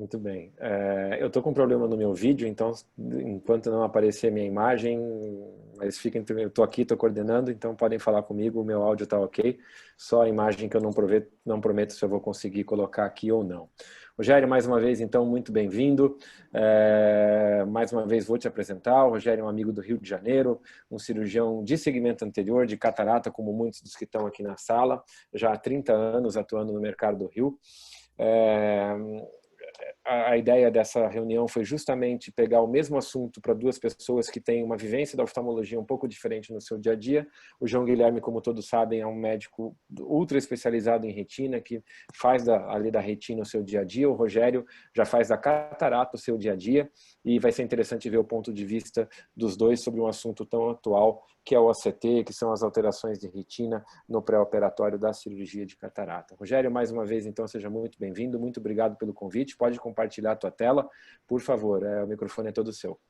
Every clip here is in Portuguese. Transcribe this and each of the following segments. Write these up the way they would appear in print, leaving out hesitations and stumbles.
Muito bem. Eu estou com um problema no meu vídeo, então enquanto não aparecer a minha imagem, mas eu estou aqui, estou coordenando, então podem falar comigo, o meu áudio está ok, só a imagem que eu não prometo se eu vou conseguir colocar aqui ou não. Rogério, mais uma vez, então, muito bem-vindo. Mais uma vez vou te apresentar. O Rogério é um amigo do Rio de Janeiro, um cirurgião de segmento anterior, de catarata, como muitos dos que estão aqui na sala, já há 30 anos atuando no mercado do Rio. A ideia dessa reunião foi justamente pegar o mesmo assunto para duas pessoas que têm uma vivência da oftalmologia um pouco diferente no seu dia a dia. O João Guilherme, como todos sabem, é um médico ultra especializado em retina, que faz ali da retina o seu dia a dia. O Rogério já faz da catarata o seu dia a dia, e vai ser interessante ver o ponto de vista dos dois sobre um assunto tão atual, que é o OCT, que são as alterações de retina no pré-operatório da cirurgia de catarata. Rogério, mais uma vez, então, seja muito bem-vindo, muito obrigado pelo convite, pode compartilhar a tua tela, por favor, o microfone é todo seu.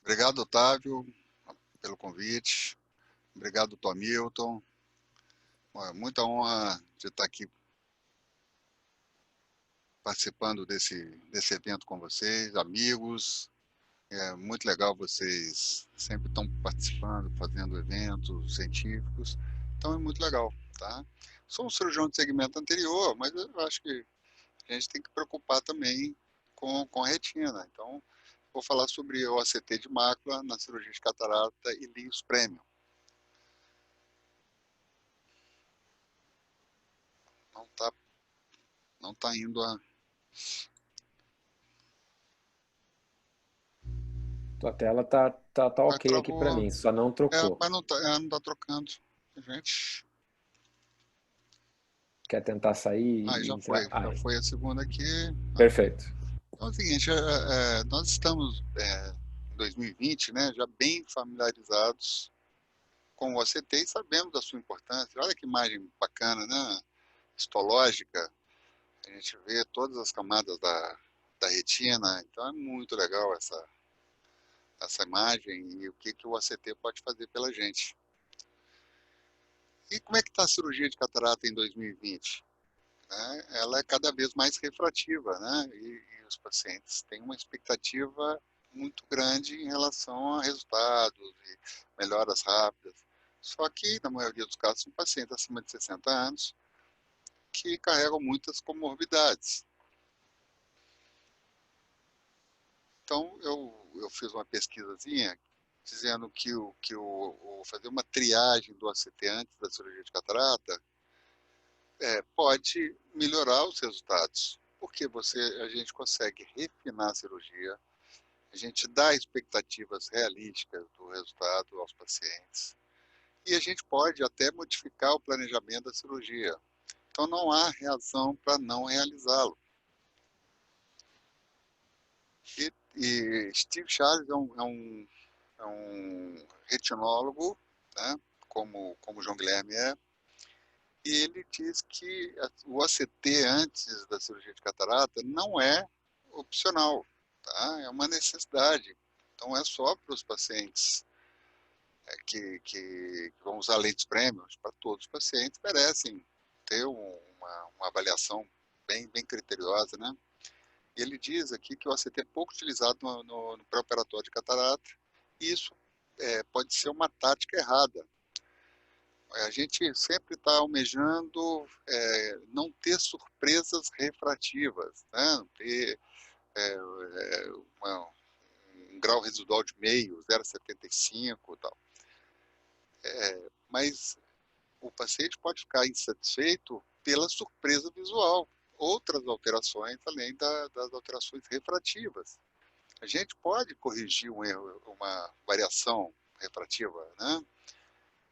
Obrigado, Otávio, pelo convite, obrigado, Tom Milton, muita honra de estar aqui participando desse evento com vocês, amigos. É muito legal, vocês sempre estão participando, fazendo eventos científicos, então é muito legal, tá? Sou um cirurgião de segmento anterior, mas eu acho que a gente tem que preocupar também com a retina. Então, vou falar sobre o OCT de mácula na cirurgia de catarata e LIOS Premium. Não tá indo a... Tua tela tá ok aqui para Travou. mim, só não trocou. Mas não tá trocando. Gente. Quer tentar sair Aí e entrar? já foi a segunda aqui. Perfeito. Então é o seguinte, nós estamos em 2020, né, já bem familiarizados com o OCT e sabemos da sua importância. Olha que imagem bacana, né? Histológica. A gente vê todas as camadas da retina, então é muito legal essa imagem e o que o OCT pode fazer pela gente. E como é que está a cirurgia de catarata em 2020? Ela é cada vez mais refrativa, né? E os pacientes têm uma expectativa muito grande em relação a resultados e melhoras rápidas. Só que, na maioria dos casos, são pacientes acima de 60 anos que carregam muitas comorbidades. Então, eu fiz uma pesquisazinha dizendo que fazer uma triagem do ACT antes da cirurgia de catarata pode melhorar os resultados, porque a gente consegue refinar a cirurgia, a gente dá expectativas realísticas do resultado aos pacientes e a gente pode até modificar o planejamento da cirurgia. Então não há razão para não realizá-lo. E Steve Charles é um retinólogo, né, como o João Guilherme é, e ele diz que o ACT antes da cirurgia de catarata não é opcional, tá? É uma necessidade. Então é só para os pacientes que vão usar lentes premiums, para todos os pacientes merecem ter uma avaliação bem criteriosa, né? E ele diz aqui que o ACT é pouco utilizado no pré-operatório de catarata, e isso pode ser uma tática errada. A gente sempre está almejando não ter surpresas refrativas, né? Não ter um grau residual de meio, 0,75 e tal. Mas o paciente pode ficar insatisfeito pela surpresa visual, outras alterações além das alterações refrativas. A gente pode corrigir um erro, uma variação refrativa, né?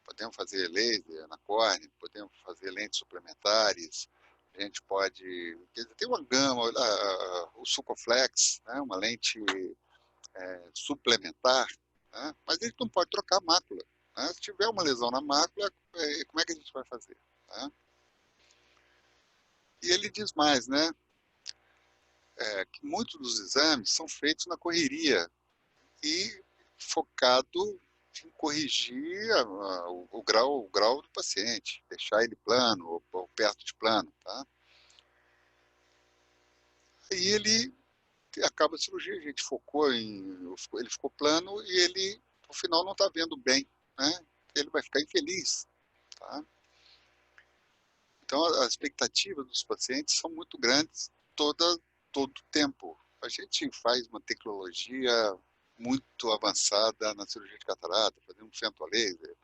Podemos fazer laser na córnea, podemos fazer lentes suplementares, a gente pode... Tem uma gama, o Sucoflex, né, uma lente suplementar, né, mas a gente não pode trocar a mácula. Né? Se tiver uma lesão na mácula, como é que a gente vai fazer? Né? E ele diz mais, né, que muitos dos exames são feitos na correria e focado em corrigir o grau do paciente, deixar ele plano ou perto de plano, tá? Aí ele acaba a cirurgia, a gente focou ele ficou plano e ele, no final, não está vendo bem, né? Ele vai ficar infeliz, tá? Então, as expectativas dos pacientes são muito grandes todo o tempo. A gente faz uma tecnologia muito avançada na cirurgia de catarata, fazendo femtolaser,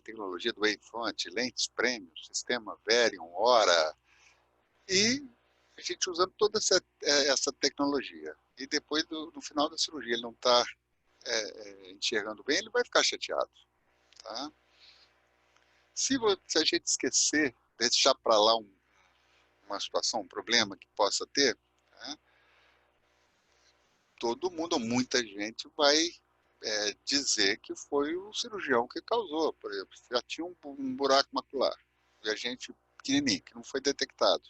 tecnologia do Wavefront, lentes premium, sistema Varian, Ora, e a gente usando toda essa tecnologia. E depois, no final da cirurgia, ele não está enxergando bem, ele vai ficar chateado. Tá? Se a gente esquecer, deixar para lá uma situação, um problema que possa ter, né, todo mundo, ou muita gente, vai dizer que foi o cirurgião que causou. Por exemplo, já tinha um buraco macular, e a gente pequenininho, que não foi detectado.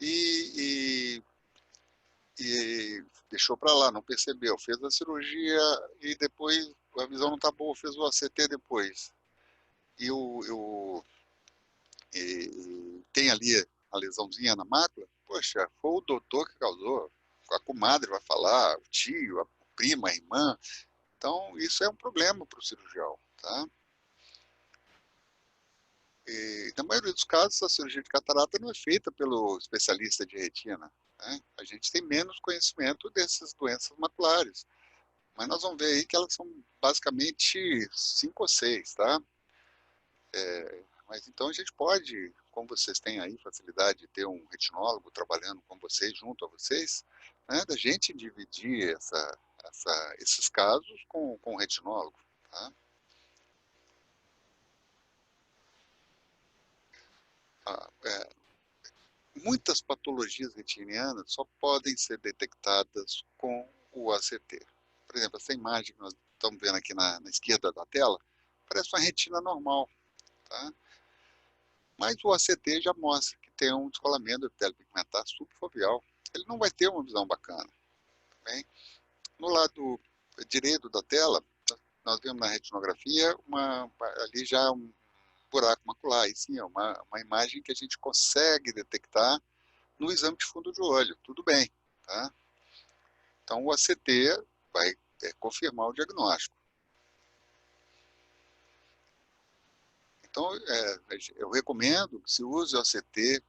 E deixou para lá, não percebeu, fez a cirurgia e depois a visão não está boa, fez o ACT depois. E tem ali a lesãozinha na mácula, poxa, foi o doutor que causou, a comadre vai falar, o tio, a prima, a irmã. Então, isso é um problema para o cirurgião, tá? E, na maioria dos casos, a cirurgia de catarata não é feita pelo especialista de retina, né? A gente tem menos conhecimento dessas doenças maculares. Mas nós vamos ver aí que elas são basicamente 5 ou 6, tá? Mas então a gente pode, como vocês têm aí facilidade de ter um retinólogo trabalhando com vocês, junto a vocês, né, da gente dividir esses casos com o retinólogo, tá? Ah, muitas patologias retinianas só podem ser detectadas com o ACT. Por exemplo, essa imagem que nós estamos vendo aqui na esquerda da tela, parece uma retina normal, tá? Mas o ACT já mostra que tem um descolamento epitélio pigmentar subfoveal. Ele não vai ter uma visão bacana. Tá bem? No lado direito da tela, nós vemos na retinografia ali já um buraco macular. E sim, é uma imagem que a gente consegue detectar no exame de fundo de olho. Tudo bem. Tá? Então, o ACT vai confirmar o diagnóstico. Então, eu recomendo que se use o ACT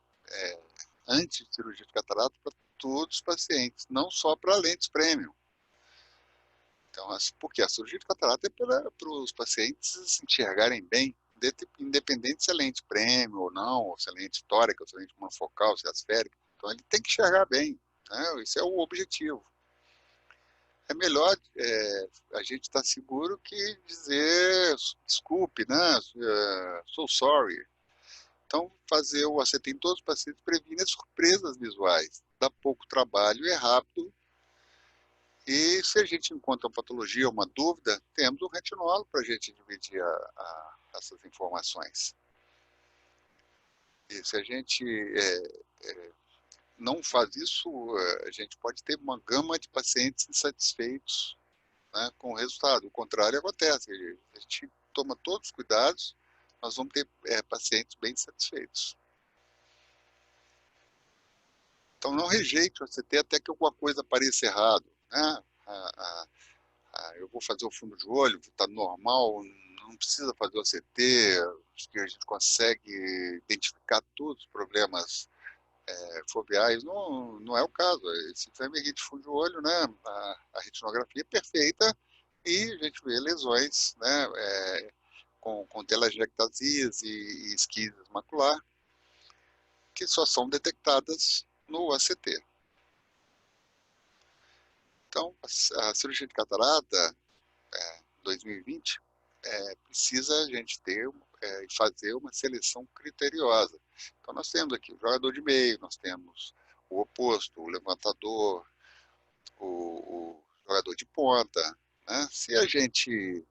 antes de cirurgia de catarata para todos os pacientes, não só para lentes premium. Então, porque a cirurgia de catarata é para os pacientes se enxergarem bem, independente se é lente premium ou não, ou se é lente tórica, ou se é lente monofocal, se é esférica. Então, ele tem que enxergar bem. Né? Esse é o objetivo. É melhor a gente estar seguro que dizer desculpe, né? So sorry. Então, fazer o ACT em todos os pacientes previne surpresas visuais, dá pouco trabalho, é rápido. E se a gente encontra uma patologia, uma dúvida, temos um retinólogo para a gente dividir essas informações. E se a gente não faz isso, a gente pode ter uma gama de pacientes insatisfeitos, né, com o resultado. O contrário acontece. A gente toma todos os cuidados, nós vamos ter pacientes bem satisfeitos. Então, não rejeite o ACT até que alguma coisa pareça errado. Né? Eu vou fazer o fundo de olho, está normal, não precisa fazer o ACT, acho que a gente consegue identificar todos os problemas foveais. Não, não é o caso. Esse exame aqui de fundo de olho, né? A retinografia é perfeita e a gente vê lesões, né? Com telangiectasias e esquisas macular, que só são detectadas no ACT. Então, a cirurgia de catarata 2020 precisa a gente ter e fazer uma seleção criteriosa. Então, nós temos aqui o jogador de meio, nós temos o oposto, o levantador, o jogador de ponta. Né? Se a gente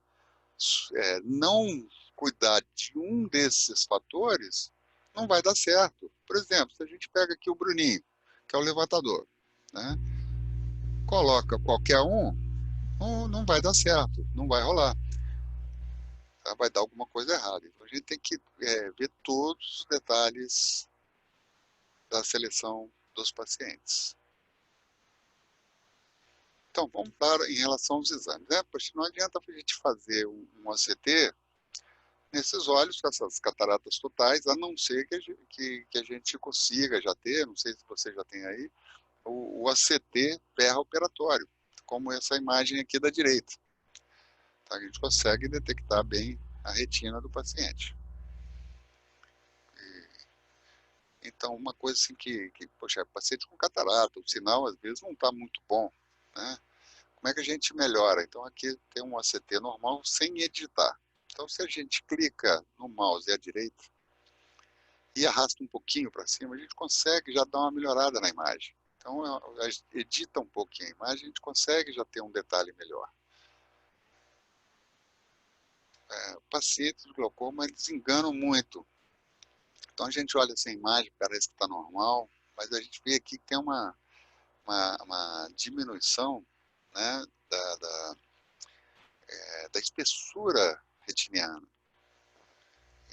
não cuidar de um desses fatores, não vai dar certo. Por exemplo, se a gente pega aqui o Bruninho, que é o levantador, né? Coloca qualquer um, não vai dar certo, não vai rolar. Tá? Vai dar alguma coisa errada. Então a gente tem que ver todos os detalhes da seleção dos pacientes. Então, vamos para em relação aos exames, né? Poxa, não adianta a gente fazer um OCT nesses olhos com essas cataratas totais, a não ser que a gente consiga já ter, não sei se você já tem aí, o ACT pré-operatório, como essa imagem aqui da direita. Tá? A gente consegue detectar bem a retina do paciente. Então, uma coisa assim poxa, paciente com catarata, o sinal às vezes não está muito bom, né? Como é que a gente melhora? Então, aqui tem um ACT normal sem editar. Então, se a gente clica no mouse à direita e arrasta um pouquinho para cima, a gente consegue já dar uma melhorada na imagem. Então, edita um pouquinho a imagem, a gente consegue já ter um detalhe melhor. Pacientes de glaucoma, eles enganam muito. Então, a gente olha essa imagem, parece que está normal, mas a gente vê aqui que tem uma diminuição, né, da espessura retiniana.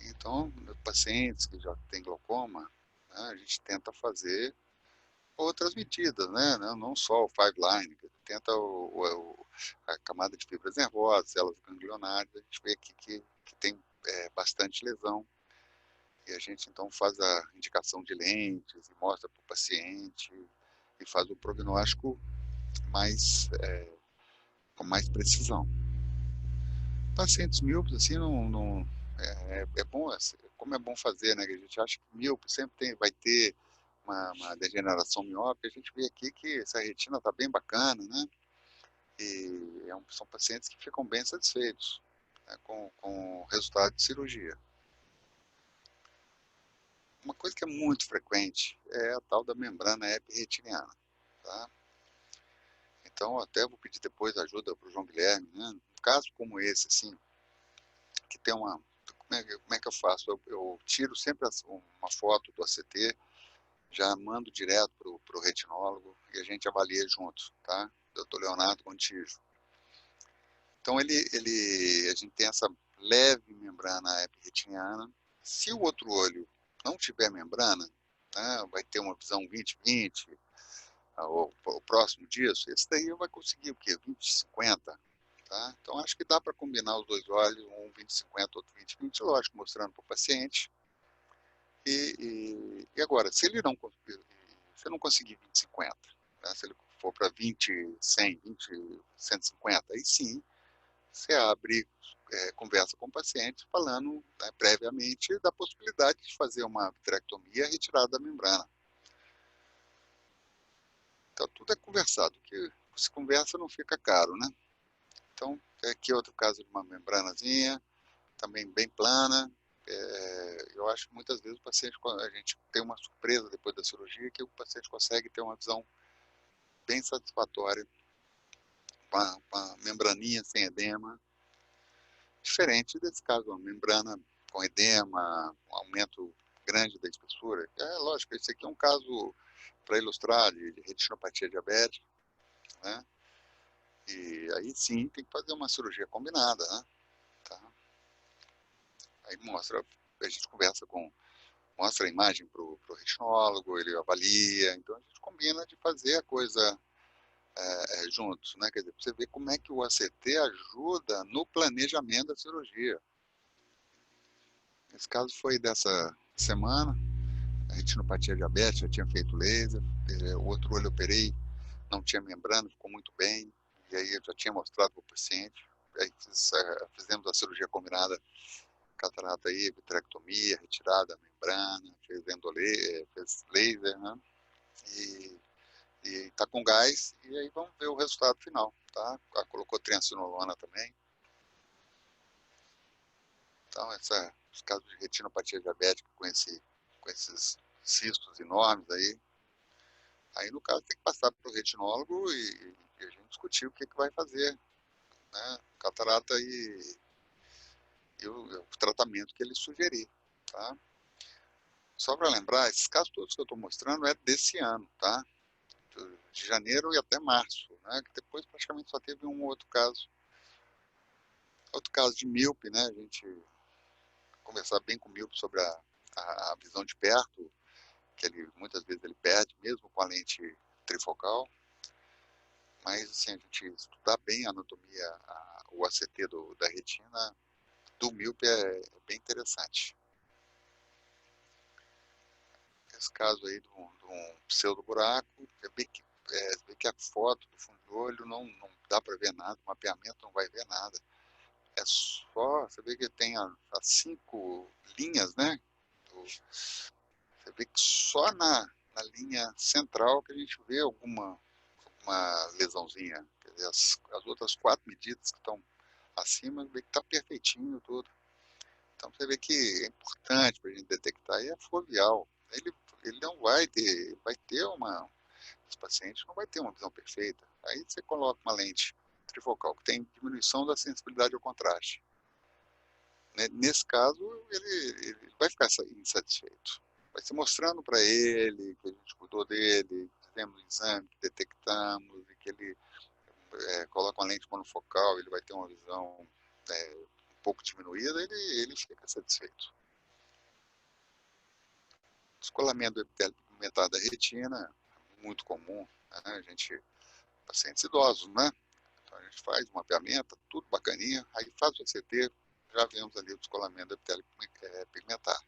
Então, pacientes que já têm glaucoma, né, a gente tenta fazer outras medidas, né, não só o five line, tenta a camada de fibras nervosas, células ganglionares, a gente vê aqui que tem bastante lesão, e a gente então faz a indicação de lentes, e mostra para o paciente, e faz o prognóstico com mais precisão. Pacientes míopes, assim, é bom, como é bom fazer, né? Que a gente acha que míope sempre vai ter uma degeneração miópica, a gente vê aqui que essa retina está bem bacana, né? E são pacientes que ficam bem satisfeitos, né, com o resultado de cirurgia. Uma coisa que é muito frequente é a tal da membrana epirretiniana, tá? Então, até vou pedir depois ajuda para o João Guilherme, né? Um caso como esse, assim, que tem uma... Como é que eu faço? Eu tiro sempre uma foto do ACT, já mando direto para o retinólogo e a gente avalia juntos, tá? Dr. Leonardo Contígio. Então, a gente tem essa leve membrana epirretiniana. Se o outro olho não tiver membrana, né, vai ter uma visão 20/20, o próximo disso, esse daí vai conseguir o quê? 20/50. Tá? Então, acho que dá para combinar os dois olhos, um 20/50, outro 20/20, lógico, mostrando para o paciente. E agora, se ele não conseguir 20/50, né, se ele for para 20/100, 20/150, aí sim, você abre conversa com o paciente, falando, né, previamente da possibilidade de fazer uma vitrectomia e retirada da membrana. Então, tudo é conversado, que se conversa não fica caro, né? Então, aqui é outro caso de uma membranazinha, também bem plana. Eu acho que muitas vezes a gente tem uma surpresa depois da cirurgia, que o paciente consegue ter uma visão bem satisfatória, com a membraninha sem edema, diferente desse caso, uma membrana com edema, um aumento grande da espessura. Lógico, esse aqui é um caso para ilustrar de retinopatia diabética, né? E aí sim tem que fazer uma cirurgia combinada, né? Tá? Aí a gente mostra a imagem para o retinólogo, ele avalia, então a gente combina de fazer a coisa juntos, né? Quer dizer, pra você ver como é que o ACT ajuda no planejamento da cirurgia. Esse caso foi dessa semana, a retinopatia diabética, já tinha feito laser, o outro olho eu operei, não tinha membrana, ficou muito bem, e aí eu já tinha mostrado para o paciente, aí fizemos a cirurgia combinada, catarata aí, vitrectomia, retirada da membrana, fez laser, né? E está com gás, e aí vamos ver o resultado final, tá? Colocou triancinolona também. Então, os casos de retinopatia diabética com esses cistos enormes aí no caso tem que passar para o retinólogo e a gente discutir o que vai fazer, né? Catarata e o tratamento que ele sugerir, tá? Só para lembrar, esses casos todos que eu estou mostrando é desse ano, tá? De janeiro e até março, né? Que depois praticamente só teve um outro caso de míope, né? A gente conversar bem com o míope sobre a visão de perto, que muitas vezes ele perde, mesmo com a lente trifocal, mas assim, a gente estudar bem a anatomia, o ACT da retina do míope é bem interessante. Esse caso aí de um pseudo-buraco, você vê que a foto do fundo do olho não dá para ver nada, o mapeamento não vai ver nada. É só, você vê que tem as 5 linhas, né? Você vê que só na linha central que a gente vê uma lesãozinha. Quer dizer, as outras 4 medidas que estão acima, vê que está perfeitinho tudo. Então você vê que é importante para a gente detectar, e é foveal. Ele não vai ter, esse paciente não vai ter uma visão perfeita. Aí você coloca uma lente trifocal que tem diminuição da sensibilidade ao contraste. Nesse caso, ele vai ficar insatisfeito. Vai se mostrando para ele que a gente cuidou dele, fizemos um exame, que detectamos, e que ele coloca uma lente monofocal, ele vai ter uma visão um pouco diminuída, ele fica satisfeito. Descolamento do epitélio pigmentado da retina, muito comum, né? Pacientes idosos, né? Então a gente faz um mapeamento, tudo bacaninha, aí faz o CT, já vemos ali o descolamento do epitélio pigmentado.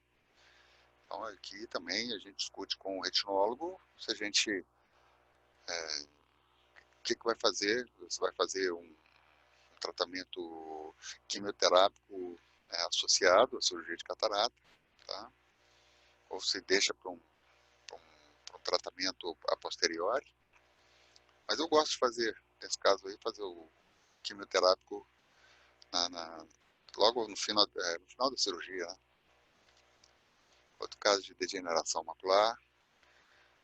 Então aqui também a gente discute com o retinólogo se a gente, o que vai fazer, se vai fazer um tratamento quimioterápico associado à cirurgia de catarata, tá? Ou se deixa para um tratamento a posteriori. Mas eu gosto de fazer, nesse caso aí, fazer o quimioterápico logo no final da cirurgia, né? Outro caso de degeneração macular,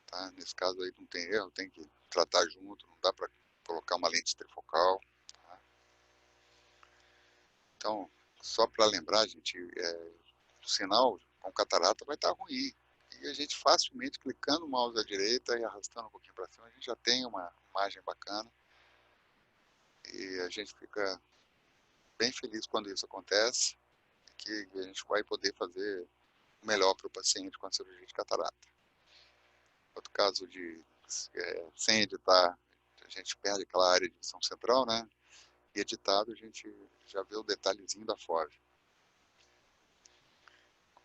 tá? Nesse caso aí não tem erro, tem que tratar junto, não dá para colocar uma lente trifocal. Tá? Então, só para lembrar, gente, o sinal com catarata vai estar ruim. E a gente facilmente, clicando o mouse à direita e arrastando um pouquinho para cima, a gente já tem uma imagem bacana. E a gente fica bem feliz quando isso acontece, que a gente vai poder fazer o melhor para o paciente com a cirurgia de catarata. Outro caso sem editar, a gente perde aquela área de visão central, né? E editado a gente já vê o detalhezinho da FOV.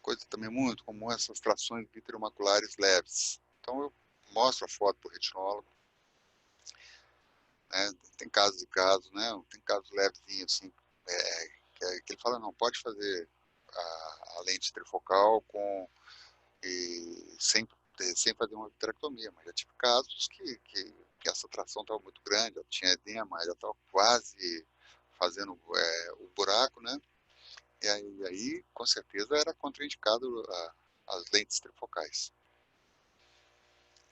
Coisa também muito comum, essas trações vitreomaculares leves. Então eu mostro a foto para o retinólogo, né? Tem casos e casos, né? Tem casos levezinhos assim, que ele fala, não, pode fazer a lente trifocal sem fazer uma vitrectomia, mas já tive casos que essa tração estava muito grande, ela tinha edema, ela estava quase fazendo o buraco, né? E aí, com certeza, era contraindicado as lentes trifocais.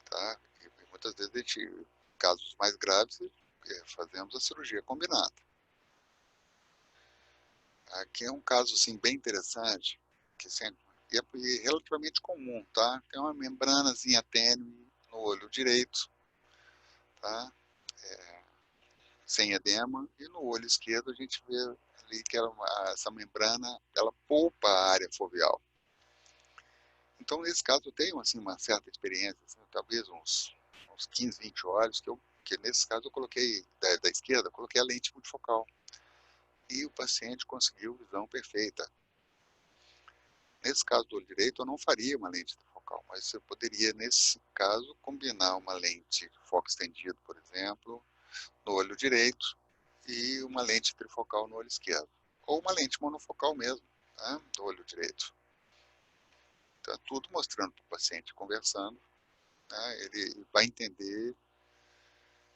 Tá? E muitas vezes, casos mais graves, fazemos a cirurgia combinada. Aqui é um caso assim, bem interessante, que sempre, é relativamente comum, tá? Tem uma membranazinha tênue no olho direito, tá? Sem edema, e no olho esquerdo a gente vê ali que essa membrana, ela poupa a área foveal. Então, nesse caso, eu tenho assim, uma certa experiência, assim, talvez uns 15, 20 olhos, que nesse caso eu coloquei, da esquerda, eu coloquei a lente multifocal. E o paciente conseguiu visão perfeita. Nesse caso do olho direito, eu não faria uma lente trifocal, mas eu poderia, nesse caso, combinar uma lente de foco estendido, por exemplo, no olho direito, e uma lente trifocal no olho esquerdo. Ou uma lente monofocal mesmo, né, no olho direito. Então, tudo mostrando para o paciente, conversando, né, ele vai entender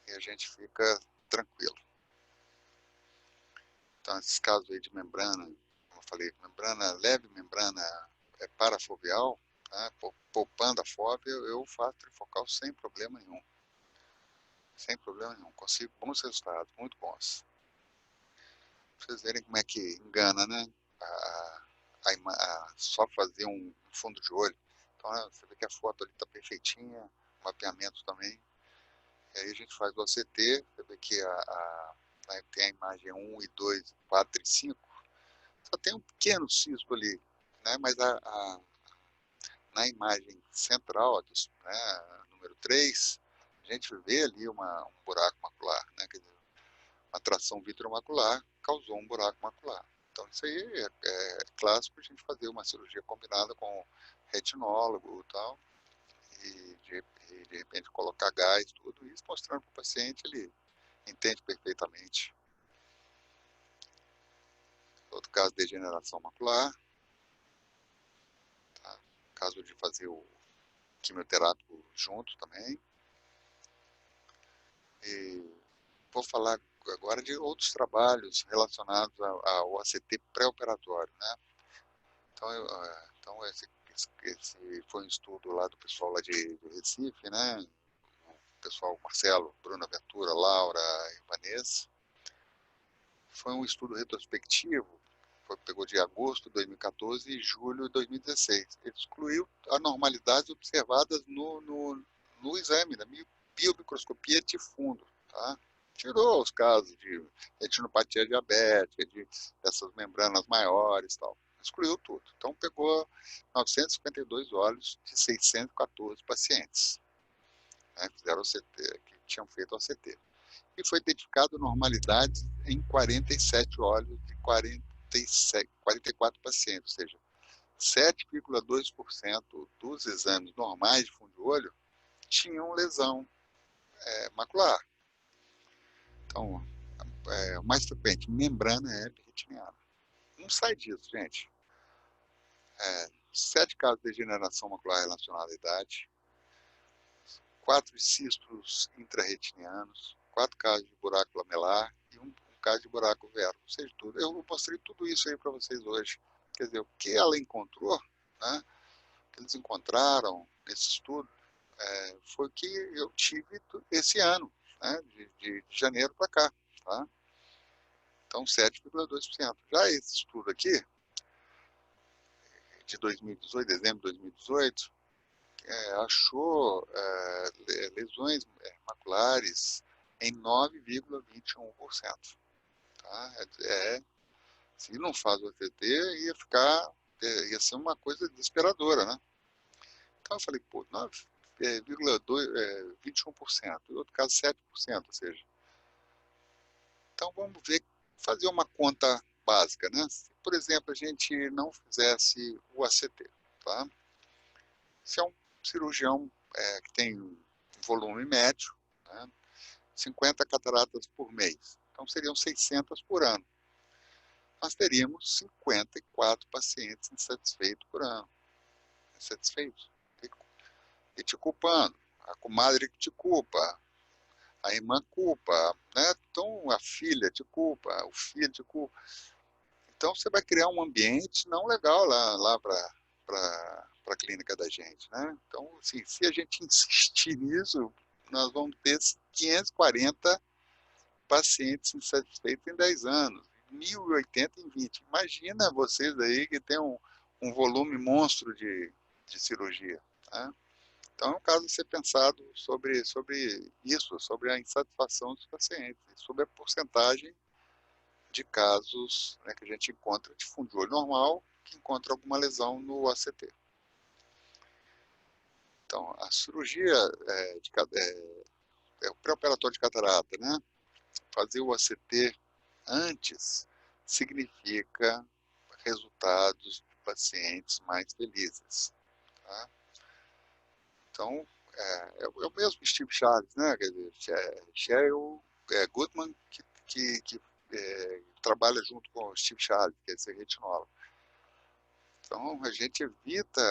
e a gente fica tranquilo. Então, esses casos aí de membrana, como eu falei, membrana leve, membrana parafoveal, né, poupando a FOV, eu faço trifocal sem problema nenhum. Sem problema nenhum. Consigo bons resultados, muito bons. Pra vocês verem como é que engana, né? Só fazer um fundo de olho. Então, você vê que a foto ali está perfeitinha, o mapeamento também. E aí a gente faz o ACT, você vê que tem a imagem 1 e 2, 4 e 5. Só tem um pequeno cisco ali, né? Mas na imagem central, né, número 3, a gente vê ali um buraco macular, né? Quer dizer, uma tração vitreomacular causou um buraco macular. Então, isso aí é clássico a gente fazer uma cirurgia combinada com retinólogo e tal, e de repente colocar gás, tudo isso, mostrando para o paciente, ele entende perfeitamente. Outro caso, degeneração macular, tá? Caso de fazer o quimioterápico junto também. E vou falar agora de outros trabalhos relacionados ao ACT pré-operatório, né? Então esse foi um estudo lá do pessoal lá de Recife, né? O pessoal Marcelo, Bruna Ventura, Laura e Vanessa. Foi um estudo retrospectivo, pegou de agosto de 2014 e julho de 2016. Ele excluiu anormalidades observadas no exame, na biomicroscopia de fundo, tá? Tirou os casos de retinopatia diabética, dessas membranas maiores e tal. Excluiu tudo. Então, pegou 952 olhos de 614 pacientes, né, fizeram o CT, que tinham feito o ACT. E foi identificado normalidades em 47 olhos de 44 pacientes, ou seja, 7,2% dos exames normais de fundo de olho tinham lesão macular. Então, o mais frequente, membrana retiniana. Não sai disso, gente. 7 casos de degeneração macular relacionada à idade, 4 cistos intrarretinianos, 4 casos de buraco lamelar e um caso de buraco vero. Ou seja, tudo. Eu mostrei tudo isso aí para vocês hoje. Quer dizer, o que ela encontrou, né, que eles encontraram nesse estudo, foi o que eu tive esse ano, né, de janeiro para cá. Tá? Então, 7,2%. Já esse estudo aqui, de 2018, dezembro de 2018, achou lesões maculares em 9,21%. Tá? Se não faz o ACT, ia ser uma coisa desesperadora, né? Então eu falei, pô, 9,21%, em outro caso 7%, ou seja. Então vamos fazer uma conta básica, né? Se, por exemplo, a gente não fizesse o ACT, tá? Se é um cirurgião que tem um volume médio, né, 50 cataratas por mês, então seriam 600 por ano. Nós teríamos 54 pacientes insatisfeitos por ano. Insatisfeitos. E te culpando. A comadre que te culpa. A irmã culpa. Né? Então a filha te culpa. O filho te culpa. Então você vai criar um ambiente não legal lá para a clínica da gente. Né? Então, assim, se a gente insistir nisso, nós vamos ter 540 pacientes insatisfeitos em 10 anos. 1.080 em 20. Imagina vocês aí que tem um volume monstro de cirurgia. Tá? Então é um caso a ser pensado sobre isso, sobre a insatisfação dos pacientes, sobre a porcentagem de casos, né, que a gente encontra de fundo de olho normal, que encontra alguma lesão no ACT. Então, a cirurgia o pré-operatório de catarata, né? Fazer o ACT antes significa resultados de pacientes mais felizes. Tá? Então, é o mesmo Steve Charles, né? Quer dizer, Sheryl Goodman, que trabalha junto com o Steve Charles, que é esse retinólogo. Então, a gente evita,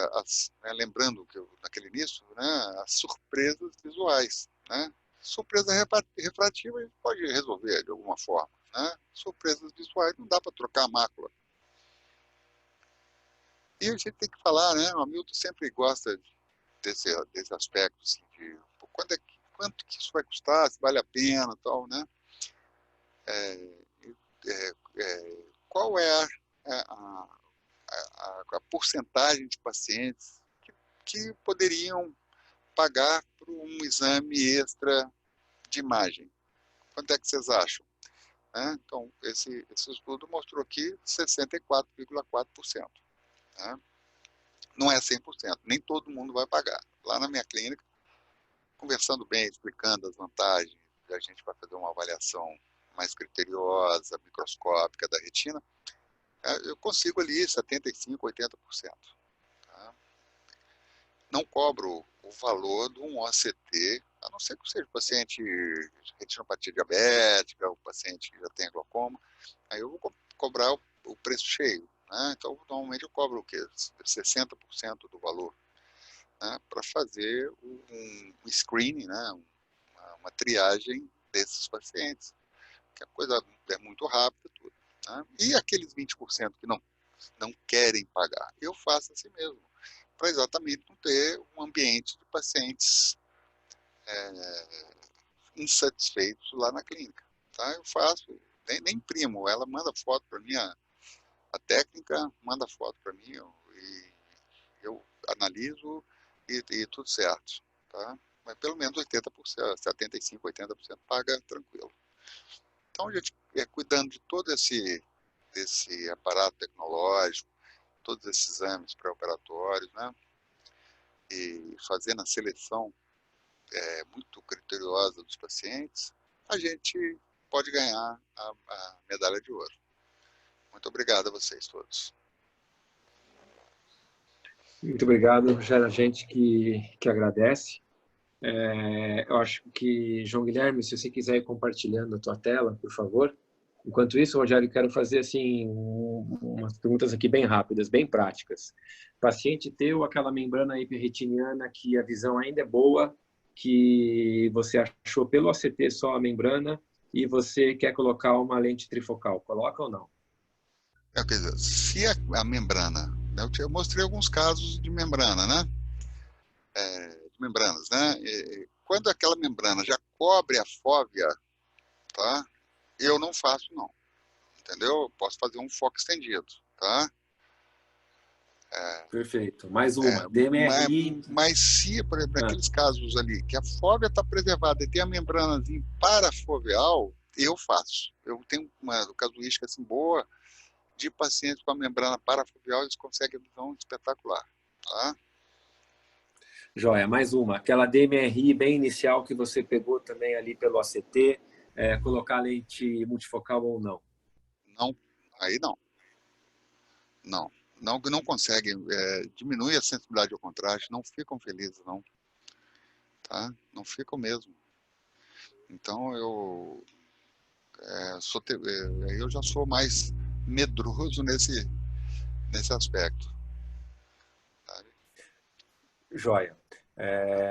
né, lembrando que naquele início, né, as surpresas visuais. Né? Surpresa refrativa a gente pode resolver de alguma forma. Né? Surpresas visuais não dá para trocar a mácula. E a gente tem que falar, né? O Hamilton sempre gosta desse aspecto, assim, de quanto que isso vai custar, se vale a pena, tal, né? Qual é a porcentagem de pacientes que poderiam pagar por um exame extra de imagem? Quanto é que vocês acham? Então, esse estudo mostrou aqui 64,4%. Né? Não é 100%, nem todo mundo vai pagar. Lá na minha clínica, conversando bem, explicando as vantagens, a gente vai fazer uma avaliação mais criteriosa, microscópica da retina, eu consigo ali 75%, 80%. Tá? Não cobro o valor de um OCT, a não ser que seja paciente retinopatia diabética, o paciente que já tem glaucoma, aí eu vou cobrar o preço cheio. Né? Então, normalmente eu cobro o quê? 60% do valor, né? Para fazer um screening, né? Uma triagem desses pacientes, que a coisa é muito rápida. Tudo, né? E aqueles 20% que não querem pagar, eu faço assim mesmo, para exatamente não ter um ambiente de pacientes insatisfeitos lá na clínica. Tá? Eu faço, nem imprimo, ela manda foto para mim, a técnica manda foto para mim, e eu analiso e tudo certo. Tá? Mas pelo menos 80%, 75%, 80% paga tranquilo. Então, a gente cuidando de todo esse aparato tecnológico, todos esses exames pré-operatórios, né? E fazendo a seleção muito criteriosa dos pacientes, a gente pode ganhar a medalha de ouro. Muito obrigado a vocês todos. Muito obrigado, já a gente que agradece. Eu acho que, João Guilherme, se você quiser ir compartilhando a tua tela, por favor. Enquanto isso, Rogério, quero fazer assim umas perguntas aqui bem rápidas, bem práticas. Paciente teu, aquela membrana hiperretiniana que a visão ainda é boa, que você achou pelo OCT só a membrana e você quer colocar uma lente trifocal, coloca ou não? Quer dizer, se a membrana, né, eu mostrei alguns casos de membrana, né? De membranas, né? Quando aquela membrana já cobre a fóvea, tá? Eu não faço, não. Entendeu? Eu posso fazer um foco estendido, tá? Perfeito. Mais uma. DMRI. Mas se, por exemplo, naqueles casos ali, que a fóvea está preservada e tem a membranazinha parafoveal, eu faço. Eu tenho uma casuística assim boa de pacientes com a membrana parafoveal, eles conseguem a visão espetacular, tá? Joia, mais uma. Aquela DMRI bem inicial que você pegou também ali pelo ACT, colocar lente multifocal ou não? Não, aí não. Não conseguem, diminui a sensibilidade ao contraste, não ficam felizes, não. Tá? Não ficam mesmo. Então, eu já sou mais medroso nesse aspecto. Sabe? Joia.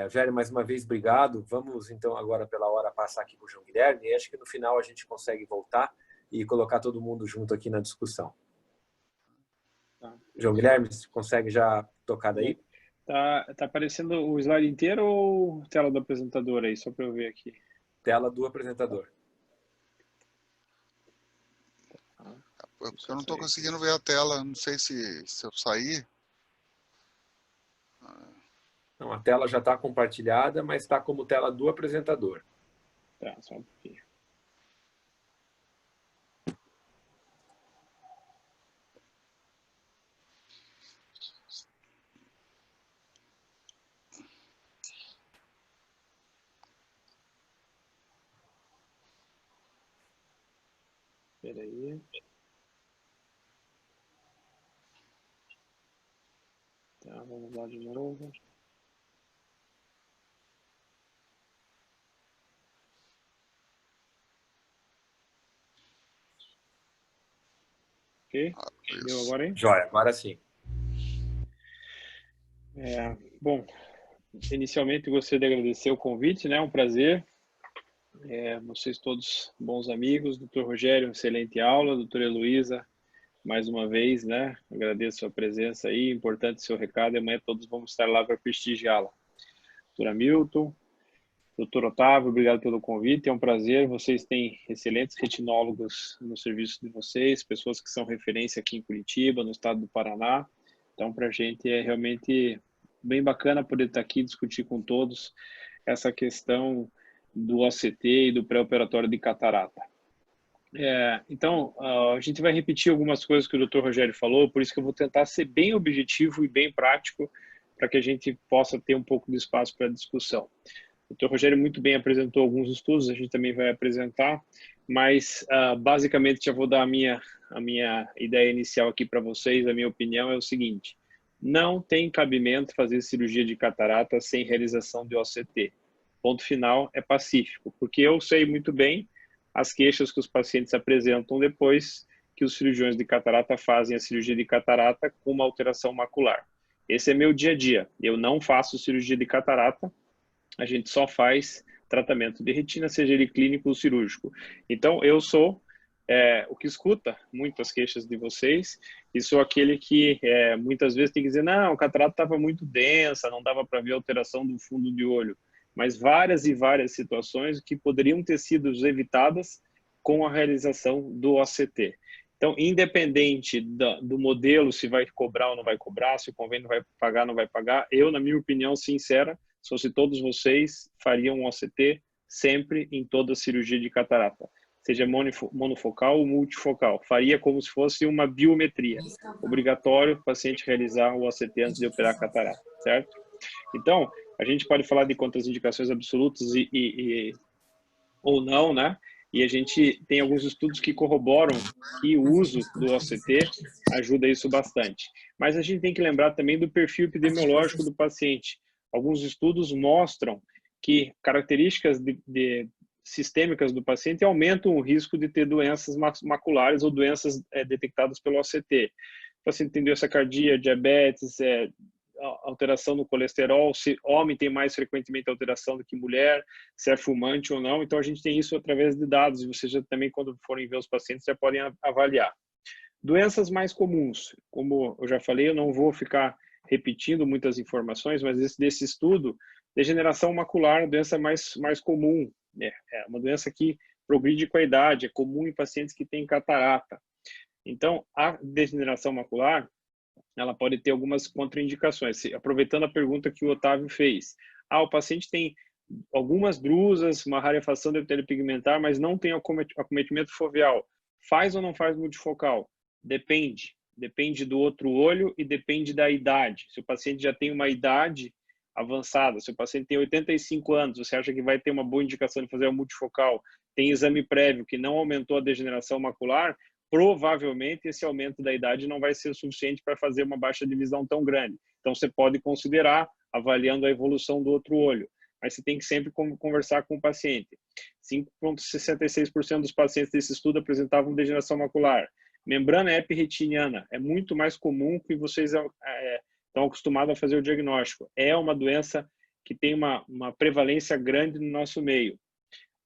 Velho, mais uma vez, obrigado. Vamos, então, agora, pela hora, passar aqui para o João Guilherme. E acho que no final a gente consegue voltar e colocar todo mundo junto aqui na discussão. Tá. João Guilherme, você consegue já tocar daí? Tá aparecendo o slide inteiro ou tela do apresentador aí, só para eu ver aqui? Tela do apresentador. Porque eu não estou conseguindo ver a tela, não sei se eu sair. Não, a tela já está compartilhada, mas está como tela do apresentador. Tá, só um pouquinho. Espera aí. Tá, vamos lá de novo. Ok? Deu agora, hein? Joia, agora sim. Bom, inicialmente gostaria de agradecer o convite, né? É um prazer. Vocês todos bons amigos. Dr. Rogério, excelente aula. Doutora Heloísa, mais uma vez, né? Agradeço a presença aí, importante seu recado, e amanhã todos vamos estar lá para prestigiá-la. Doutora Milton, doutor Otávio, obrigado pelo convite, é um prazer, vocês têm excelentes retinólogos no serviço de vocês, pessoas que são referência aqui em Curitiba, no estado do Paraná, então para a gente é realmente bem bacana poder estar aqui e discutir com todos essa questão do OCT e do pré-operatório de catarata. Então, a gente vai repetir algumas coisas que o Dr. Rogério falou, por isso que eu vou tentar ser bem objetivo e bem prático para que a gente possa ter um pouco de espaço para discussão. O Dr. Rogério muito bem apresentou alguns estudos, a gente também vai apresentar, mas basicamente já vou dar a minha ideia inicial aqui para vocês. A minha opinião é o seguinte: não tem cabimento fazer cirurgia de catarata sem realização de OCT. Ponto final, é pacífico, porque eu sei muito bem as queixas que os pacientes apresentam depois que os cirurgiões de catarata fazem a cirurgia de catarata com uma alteração macular. Esse é meu dia a dia. Eu não faço cirurgia de catarata, a gente só faz tratamento de retina, seja ele clínico ou cirúrgico. Então, eu sou o que escuta muitas queixas de vocês, e sou aquele que muitas vezes tem que dizer, não, a catarata estava muito densa, não dava para ver a alteração do fundo de olho. Mas várias e várias situações que poderiam ter sido evitadas com a realização do OCT. Então, independente do modelo, se vai cobrar ou não vai cobrar, se o convênio vai pagar ou não vai pagar, eu, na minha opinião sincera, se fosse todos vocês, fariam um OCT sempre em toda cirurgia de catarata, seja monofocal ou multifocal. Faria como se fosse uma biometria. Obrigatório o paciente realizar o OCT antes de operar a catarata, certo? Então, a gente pode falar de contraindicações absolutas ou não, né? E a gente tem alguns estudos que corroboram que o uso do OCT ajuda isso bastante. Mas a gente tem que lembrar também do perfil epidemiológico do paciente. Alguns estudos mostram que características sistêmicas do paciente aumentam o risco de ter doenças maculares ou doenças detectadas pelo OCT. O paciente tem doença cardíaca, diabetes, alteração no colesterol, se homem tem mais frequentemente alteração do que mulher, se é fumante ou não. Então, a gente tem isso através de dados, e vocês já, também, quando forem ver os pacientes, já podem avaliar. Doenças mais comuns, como eu já falei, eu não vou ficar repetindo muitas informações, mas desse estudo, degeneração macular, doença mais comum, é uma doença que progride com a idade, é comum em pacientes que têm catarata. Então, a degeneração macular, ela pode ter algumas contraindicações. Aproveitando a pergunta que o Otávio fez, o paciente tem algumas drusas, uma rarefação do epitélio pigmentar, mas não tem acometimento foveal. Faz ou não faz multifocal? Depende do outro olho e depende da idade. Se o paciente já tem uma idade avançada, se o paciente tem 85 anos, você acha que vai ter uma boa indicação de fazer a multifocal, tem exame prévio que não aumentou a degeneração macular, provavelmente esse aumento da idade não vai ser suficiente para fazer uma baixa de visão tão grande. Então, você pode considerar avaliando a evolução do outro olho, mas você tem que sempre conversar com o paciente. 5,66% dos pacientes desse estudo apresentavam degeneração macular. Membrana epirretiniana é muito mais comum que vocês estão acostumados a fazer o diagnóstico. É uma doença que tem uma prevalência grande no nosso meio.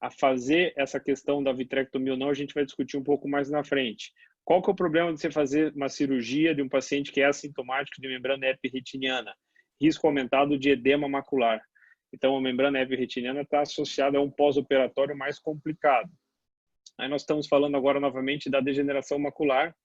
A fazer essa questão da vitrectomia ou não, a gente vai discutir um pouco mais na frente. Qual que é o problema de você fazer uma cirurgia de um paciente que é assintomático de membrana epirretiniana? Risco aumentado de edema macular. Então, a membrana epirretiniana está associada a um pós-operatório mais complicado. Aí nós estamos falando agora novamente da degeneração macular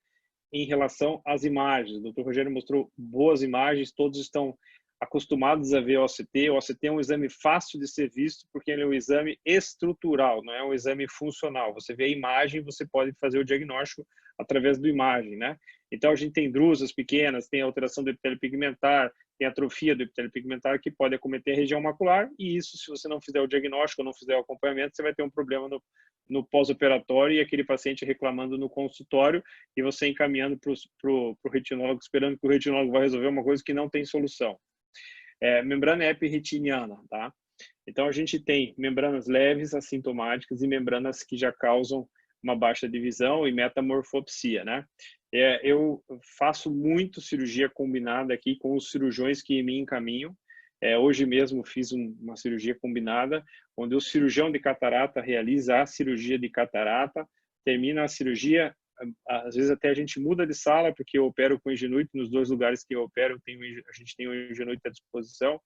em relação às imagens. O Dr. Rogério mostrou boas imagens, todos estão acostumados a ver o OCT. O OCT é um exame fácil de ser visto porque ele é um exame estrutural, não é um exame funcional. Você vê a imagem, você pode fazer o diagnóstico através da imagem, né? Então, a gente tem drusas pequenas, tem alteração do epitélio pigmentar, tem atrofia do epitélio pigmentar que pode acometer a região macular, e isso, se você não fizer o diagnóstico ou não fizer o acompanhamento, você vai ter um problema no pós-operatório e aquele paciente reclamando no consultório e você encaminhando para o retinólogo, esperando que o retinólogo vai resolver uma coisa que não tem solução. Membrana epirretiniana, tá? Então, a gente tem membranas leves, assintomáticas, e membranas que já causam uma baixa de visão e metamorfopsia, né? Eu faço muito cirurgia combinada aqui com os cirurgiões que me encaminham. Hoje mesmo fiz uma cirurgia combinada, onde o cirurgião de catarata realiza a cirurgia de catarata, termina a cirurgia, às vezes até a gente muda de sala, porque eu opero com engenuite, nos dois lugares que eu opero, a gente tem o engenuite à disposição,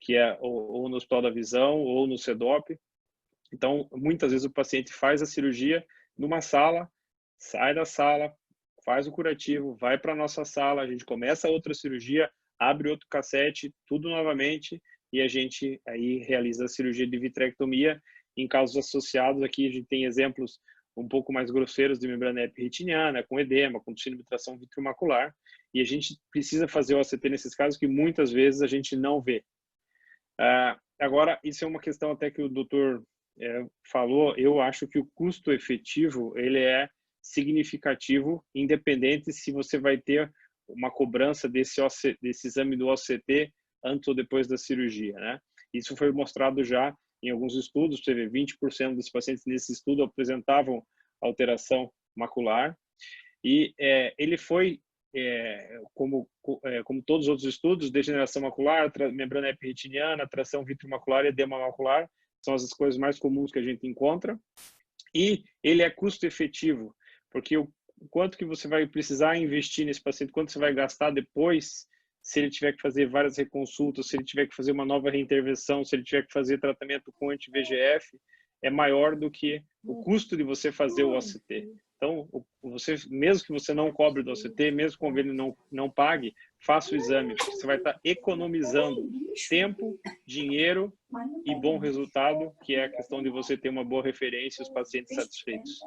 que é ou no Hospital da Visão ou no CEDOP. Então, muitas vezes o paciente faz a cirurgia numa sala, sai da sala, faz o curativo, vai para a nossa sala, a gente começa outra cirurgia, abre outro cassete, tudo novamente, e a gente aí realiza a cirurgia de vitrectomia. Em casos associados, aqui a gente tem exemplos um pouco mais grosseiros de membrana epirretiniana, com edema, com subtração vitreomacular, e a gente precisa fazer o OCT nesses casos que muitas vezes a gente não vê. Agora, isso é uma questão até que o doutor falou. Eu acho que o custo efetivo ele é significativo, independente se você vai ter uma cobrança desse exame do OCT antes ou depois da cirurgia, né? Isso foi mostrado já em alguns estudos. Você vê, 20% dos pacientes nesse estudo apresentavam alteração macular, e ele foi, como todos os outros estudos, degeneração macular, membrana epirretiniana, tração vitreomacular e edema macular, são as coisas mais comuns que a gente encontra, e ele é custo efetivo, porque o quanto que você vai precisar investir nesse paciente, quanto você vai gastar depois, se ele tiver que fazer várias reconsultas, se ele tiver que fazer uma nova reintervenção, se ele tiver que fazer tratamento com anti-VEGF, é maior do que o custo de você fazer o OCT. Então, você, mesmo que você não cobre do OCT, mesmo que o convênio não pague, faça o exame, porque você vai estar economizando tempo, dinheiro e bom resultado, que é a questão de você ter uma boa referência e os pacientes satisfeitos.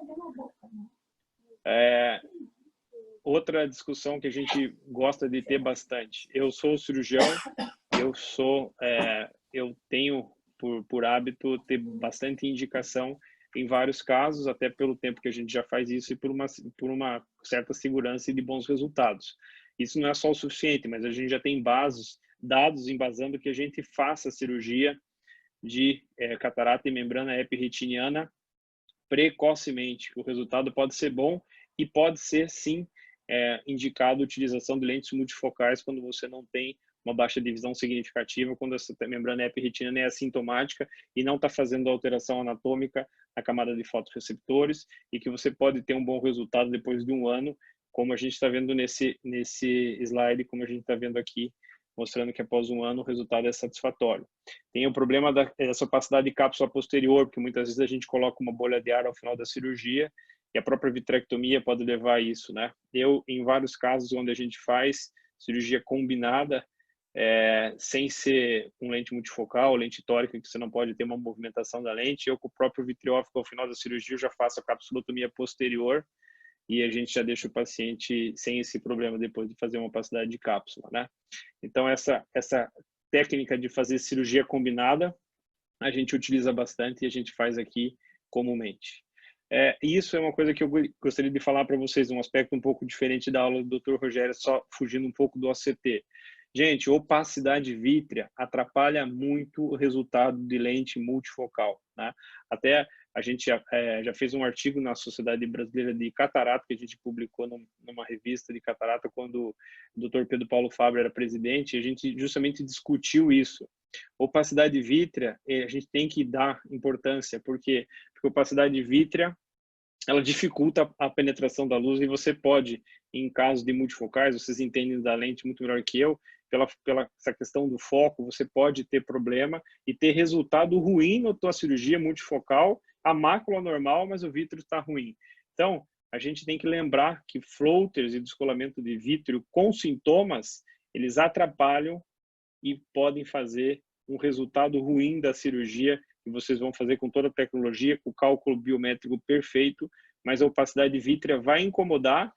Outra discussão que a gente gosta de ter bastante. Eu sou cirurgião, eu tenho por hábito ter bastante indicação em vários casos, até pelo tempo que a gente já faz isso e por uma certa segurança e de bons resultados. Isso não é só o suficiente, mas a gente já tem dados embasando que a gente faça a cirurgia de catarata e membrana epirretiniana precocemente. O resultado pode ser bom e pode ser, sim, indicado a utilização de lentes multifocais quando você não tem uma baixa de visão significativa, quando essa membrana epirretiniana é assintomática e não está fazendo alteração anatômica na camada de fotorreceptores, e que você pode ter um bom resultado depois de um ano, como a gente está vendo nesse slide, como a gente está vendo aqui, mostrando que após um ano o resultado é satisfatório. Tem o problema dessa opacidade de cápsula posterior, porque muitas vezes a gente coloca uma bolha de ar ao final da cirurgia, e a própria vitrectomia pode levar a isso, né? Em vários casos onde a gente faz cirurgia combinada, sem ser com lente multifocal, lente tórica, que você não pode ter uma movimentação da lente, eu com o próprio vitreófico ao final da cirurgia eu já faço a capsulotomia posterior, e a gente já deixa o paciente sem esse problema depois de fazer uma opacidade de cápsula, né? Então, essa técnica de fazer cirurgia combinada, a gente utiliza bastante e a gente faz aqui comumente. Isso é uma coisa que eu gostaria de falar para vocês, um aspecto um pouco diferente da aula do Dr. Rogério, só fugindo um pouco do OCT. Gente, opacidade vítrea atrapalha muito o resultado de lente multifocal, né? Até a gente já fez um artigo na Sociedade Brasileira de Catarata, que a gente publicou numa revista de catarata, quando o Dr. Pedro Paulo Fabra era presidente, e a gente justamente discutiu isso. Opacidade vítrea, a gente tem que dar importância, porque opacidade vítrea, ela dificulta a penetração da luz, e você pode, em casos de multifocais, vocês entendem da lente muito melhor que eu, pela essa questão do foco, você pode ter problema e ter resultado ruim na tua cirurgia multifocal, a mácula normal, mas o vítreo está ruim. Então, a gente tem que lembrar que floaters e descolamento de vítreo com sintomas, eles atrapalham e podem fazer um resultado ruim da cirurgia, que vocês vão fazer com toda a tecnologia, com o cálculo biométrico perfeito, mas a opacidade vítrea vai incomodar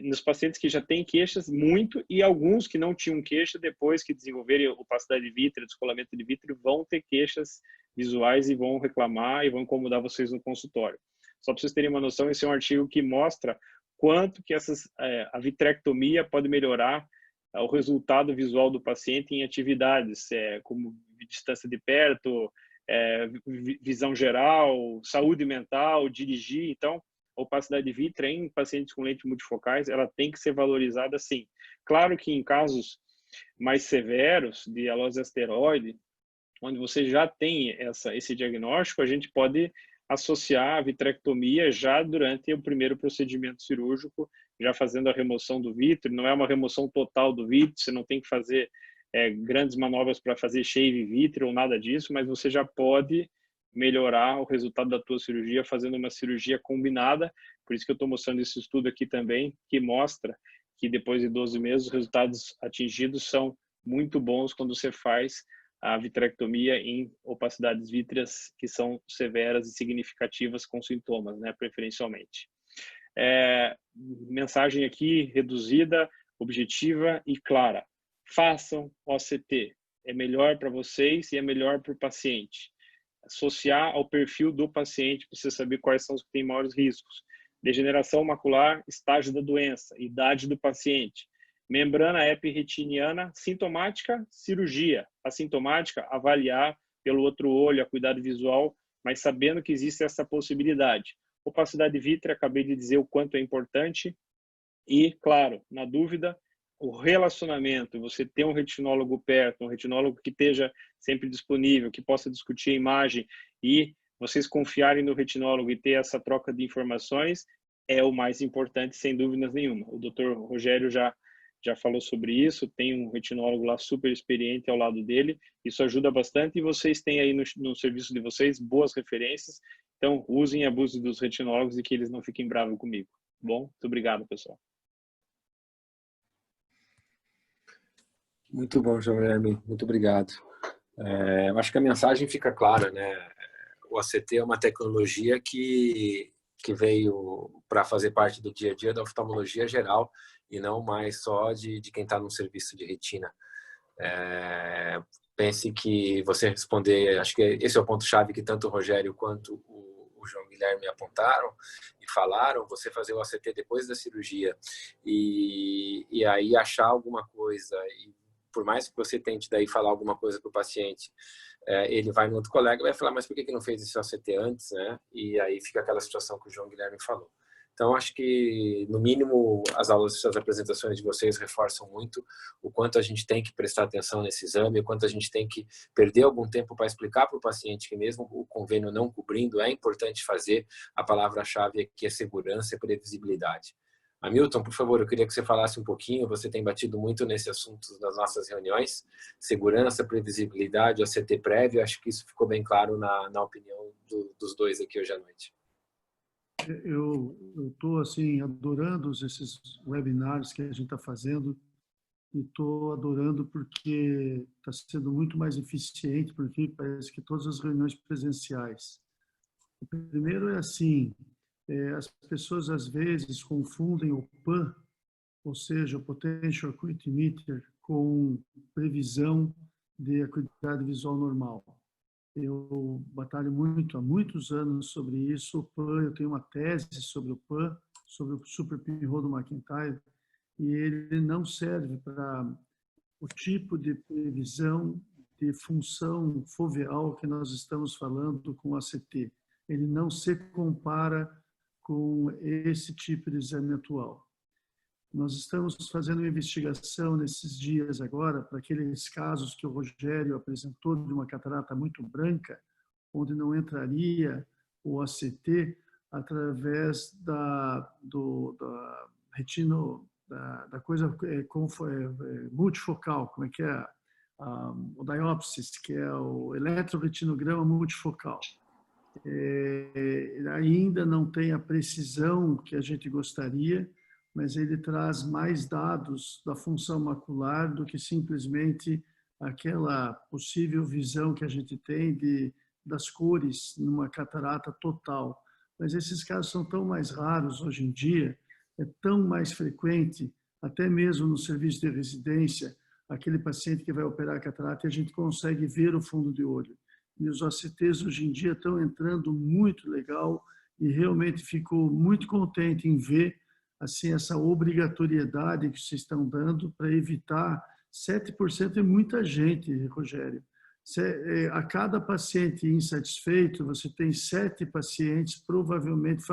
nos pacientes que já têm queixas muito, e alguns que não tinham queixa, depois que desenvolverem opacidade vítrea, descolamento de vítreo, vão ter queixas visuais e vão reclamar e vão incomodar vocês no consultório. Só para vocês terem uma noção, esse é um artigo que mostra quanto que a vitrectomia pode melhorar o resultado visual do paciente em atividades, como distância de perto, visão geral, saúde mental, dirigir. Então, a opacidade vítrea em pacientes com lentes multifocais, ela tem que ser valorizada sim. Claro que em casos mais severos de halose asteroide, onde você já tem esse diagnóstico, a gente pode associar a vitrectomia já durante o primeiro procedimento cirúrgico, já fazendo a remoção do vítreo. Não é uma remoção total do vítreo, você não tem que fazer grandes manobras para fazer shave vítreo ou nada disso, mas você já pode melhorar o resultado da tua cirurgia fazendo uma cirurgia combinada. Por isso que eu estou mostrando esse estudo aqui também, que mostra que depois de 12 meses os resultados atingidos são muito bons quando você faz a vitrectomia em opacidades vítreas que são severas e significativas com sintomas, né, preferencialmente. Mensagem aqui reduzida, objetiva e clara. Façam OCT. é melhor para vocês e é melhor para o paciente. Associar ao perfil do paciente para você saber quais são os que têm maiores riscos. Degeneração macular, estágio da doença, idade do paciente. Membrana epirretiniana, sintomática, cirurgia. Assintomática, avaliar pelo outro olho, a cuidado visual, mas sabendo que existe essa possibilidade. Opacidade vítrea, acabei de dizer o quanto é importante. E, claro, na dúvida, o relacionamento, você ter um retinólogo perto, um retinólogo que esteja sempre disponível, que possa discutir a imagem e vocês confiarem no retinólogo e ter essa troca de informações é o mais importante, sem dúvidas nenhuma. O Dr. Rogério já falou sobre isso, tem um retinólogo lá super experiente ao lado dele, isso ajuda bastante e vocês têm aí no serviço de vocês boas referências, então usem e abusem dos retinólogos e que eles não fiquem bravos comigo. Bom, muito obrigado, pessoal. Muito bom, João Guilherme. Muito obrigado. Eu acho que a mensagem fica clara, né? O ACT é uma tecnologia que veio para fazer parte do dia a dia da oftalmologia geral e não mais só de quem está no serviço de retina. Pense que você responder, acho que esse é o ponto-chave que tanto o Rogério quanto o João Guilherme apontaram e falaram, você fazer o ACT depois da cirurgia e aí achar alguma coisa e por mais que você tente daí falar alguma coisa para o paciente, ele vai no outro colega e vai falar, mas por que não fez esse ACT antes, né? E aí fica aquela situação que o João Guilherme falou. Então, acho que, no mínimo, as apresentações de vocês reforçam muito o quanto a gente tem que prestar atenção nesse exame, o quanto a gente tem que perder algum tempo para explicar para o paciente que mesmo o convênio não cobrindo, é importante fazer. A palavra-chave aqui é segurança e previsibilidade. Hamilton, por favor, eu queria que você falasse um pouquinho, você tem batido muito nesse assunto nas nossas reuniões, segurança, previsibilidade, ACT prévio, acho que isso ficou bem claro na opinião dos dois aqui hoje à noite. Eu estou assim, adorando esses webinars que a gente está fazendo e estou adorando porque está sendo muito mais eficiente, porque parece que todas as reuniões presenciais. O primeiro é assim, as pessoas às vezes confundem o PAN, ou seja, o Potential Acuity Meter, com previsão de acuidade visual normal. Eu batalho muito, há muitos anos sobre isso. O PAN, eu tenho uma tese sobre o PAN, sobre o Super Pinhole do McIntyre, e ele não serve para o tipo de previsão de função foveal que nós estamos falando com o ACT. Ele não se compara com esse tipo de exame atual. Nós estamos fazendo uma investigação nesses dias agora para aqueles casos que o Rogério apresentou de uma catarata muito branca, onde não entraria o ACT através da retino, da coisa multifocal, como é que é? O diopsis, que é o eletroretinograma multifocal. Ainda não tem a precisão que a gente gostaria, mas ele traz mais dados da função macular do que simplesmente aquela possível visão que a gente tem das cores numa catarata total. Mas esses casos são tão mais raros hoje em dia, é tão mais frequente, até mesmo no serviço de residência, aquele paciente que vai operar a catarata e a gente consegue ver o fundo de olho. E os ACTs hoje em dia estão entrando muito legal e realmente fico muito contente em ver assim, essa obrigatoriedade que vocês estão dando para evitar 7% é muita gente, Rogério. A cada paciente insatisfeito, você tem 7 pacientes provavelmente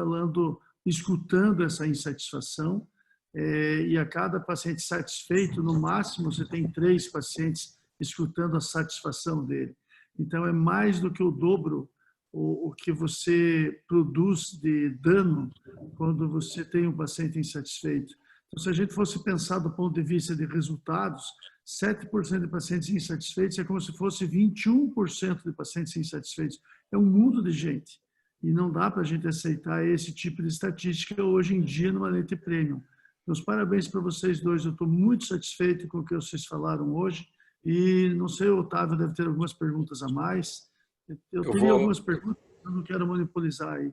escutando essa insatisfação, e a cada paciente satisfeito, no máximo, você tem 3 pacientes escutando a satisfação dele. Então, é mais do que o dobro o que você produz de dano quando você tem um paciente insatisfeito. Então, se a gente fosse pensar do ponto de vista de resultados, 7% de pacientes insatisfeitos é como se fosse 21% de pacientes insatisfeitos. É um mundo de gente. E não dá para a gente aceitar esse tipo de estatística hoje em dia numa lente premium. Meus parabéns para vocês dois. Eu estou muito satisfeito com o que vocês falaram hoje. E não sei, o Otávio deve ter algumas perguntas a mais. Eu teria algumas perguntas, eu não quero monopolizar aí.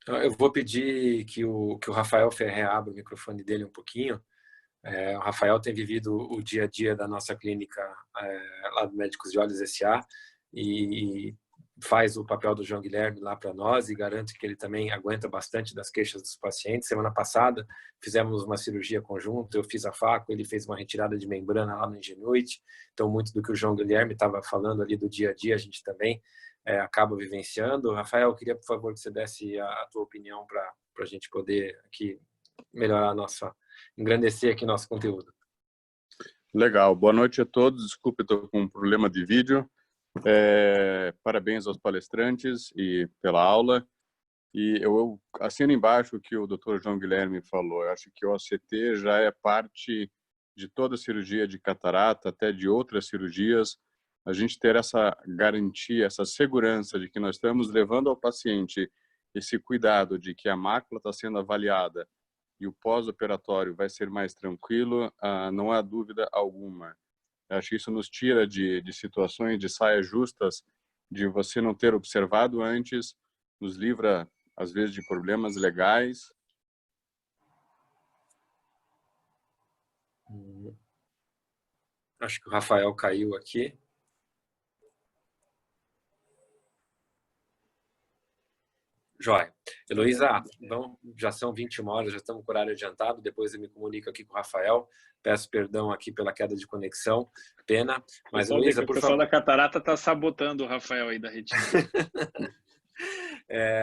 Eu vou pedir que o Rafael Ferrer abra o microfone dele um pouquinho, O Rafael tem vivido o dia a dia da nossa clínica lá do Médicos de Olhos S.A. e faz o papel do João Guilherme lá para nós e garante que ele também aguenta bastante das queixas dos pacientes. Semana passada fizemos uma cirurgia conjunta, eu fiz a faco, ele fez uma retirada de membrana lá no Ingenuity. Então, muito do que o João Guilherme estava falando ali do dia a dia, a gente também acaba vivenciando. Rafael, eu queria, por favor, que você desse a tua opinião para a gente poder aqui melhorar engrandecer aqui nosso conteúdo. Legal. Boa noite a todos. Desculpe, estou com um problema de vídeo. Parabéns aos palestrantes e pela aula. E eu assino embaixo o que o Dr. João Guilherme falou. Eu acho que o OCT já é parte de toda a cirurgia de catarata, até de outras cirurgias. A gente ter essa garantia, essa segurança de que nós estamos levando ao paciente esse cuidado de que a mácula está sendo avaliada e o pós-operatório vai ser mais tranquilo, não há dúvida alguma. Eu acho que isso nos tira de situações de saias justas, de você não ter observado antes, nos livra, às vezes, de problemas legais. Acho que o Rafael caiu aqui. Joia. Heloísa, então, já são 21 horas, já estamos com o horário adiantado, depois eu me comunico aqui com o Rafael, peço perdão aqui pela queda de conexão, pena, mas Heloísa, por favor... O pessoal da catarata está sabotando o Rafael aí da retina.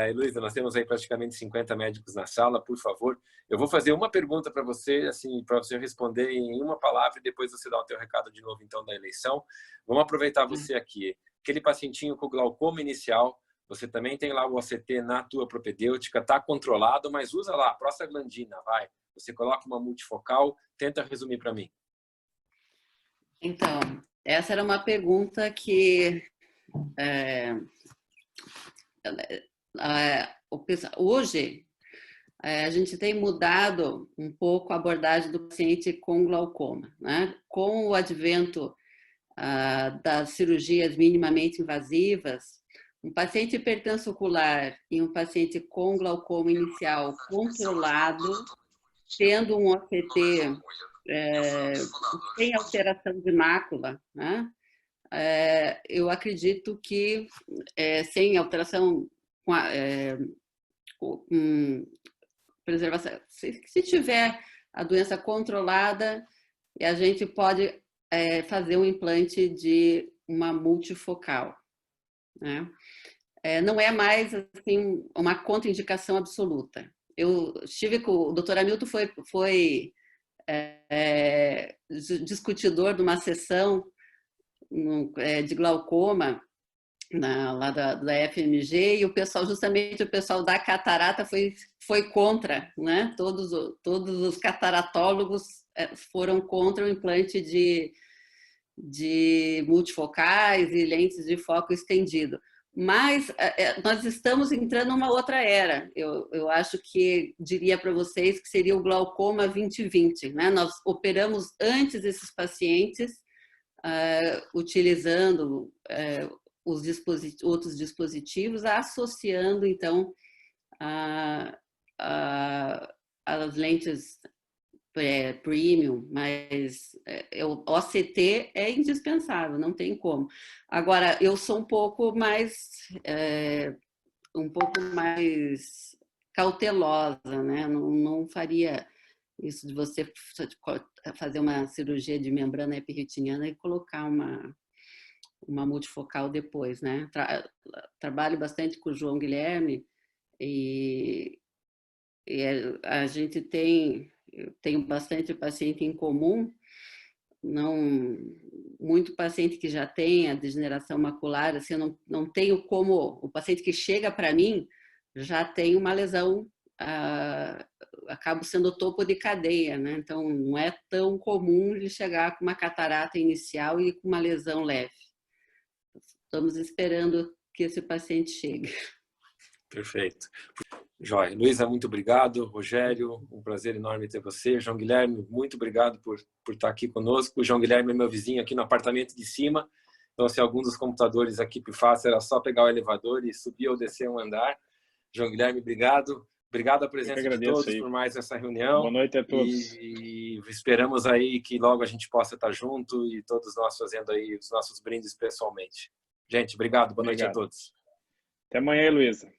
Heloísa, nós temos aí praticamente 50 médicos na sala, por favor, eu vou fazer uma pergunta para você, assim, para você responder em uma palavra e depois você dá o teu recado de novo, então, da eleição. Vamos aproveitar você aqui. Aquele pacientinho com glaucoma inicial, você também tem lá o OCT na tua propedêutica, está controlado, mas usa lá, prostaglandina, vai. Você coloca uma multifocal, tenta resumir para mim. Então, essa era uma pergunta que hoje a gente tem mudado um pouco a abordagem do paciente com glaucoma, né? Com o advento das cirurgias minimamente invasivas, um paciente hipertenso ocular e um paciente com glaucoma inicial controlado, tendo um OCT sem alteração de mácula, né? Eu acredito que sem alteração com preservação, se tiver a doença controlada, a gente pode fazer um implante de uma multifocal, né? Não é mais assim uma contraindicação absoluta. Eu estive com o Dr. Hamilton, foi discutidor de uma sessão de glaucoma lá da FMG, e justamente o pessoal da catarata foi contra, né? Todos os cataratólogos foram contra o implante de multifocais e lentes de foco estendido. Mas nós estamos entrando numa outra era. Eu acho que diria para vocês que seria o glaucoma 2020, né? Nós operamos antes esses pacientes utilizando outros dispositivos, associando então as lentes premium, mas o OCT é indispensável, não tem como. Agora, eu sou um pouco mais cautelosa, né? Não faria isso de você fazer uma cirurgia de membrana epirretiniana e colocar uma multifocal depois, né? Trabalho bastante com o João Guilherme e a gente tenho bastante paciente em comum, muito paciente que já tem a degeneração macular, assim, eu não tenho como, o paciente que chega para mim já tem uma lesão, acabo sendo o topo de cadeia, né? Então não é tão comum ele chegar com uma catarata inicial e com uma lesão leve. Estamos esperando que esse paciente chegue. Perfeito. Joia. Luísa, muito obrigado. Rogério, um prazer enorme ter você. João Guilherme, muito obrigado por estar aqui conosco. O João Guilherme é meu vizinho aqui no apartamento de cima. Então, se algum dos computadores aqui fácil, era só pegar o elevador e subir ou descer um andar. João Guilherme, obrigado. Obrigado a presença de todos aí por mais essa reunião. Boa noite a todos. E esperamos aí que logo a gente possa estar junto e todos nós fazendo aí os nossos brindes pessoalmente. Gente, obrigado. Boa noite a todos. Até amanhã, Heloísa.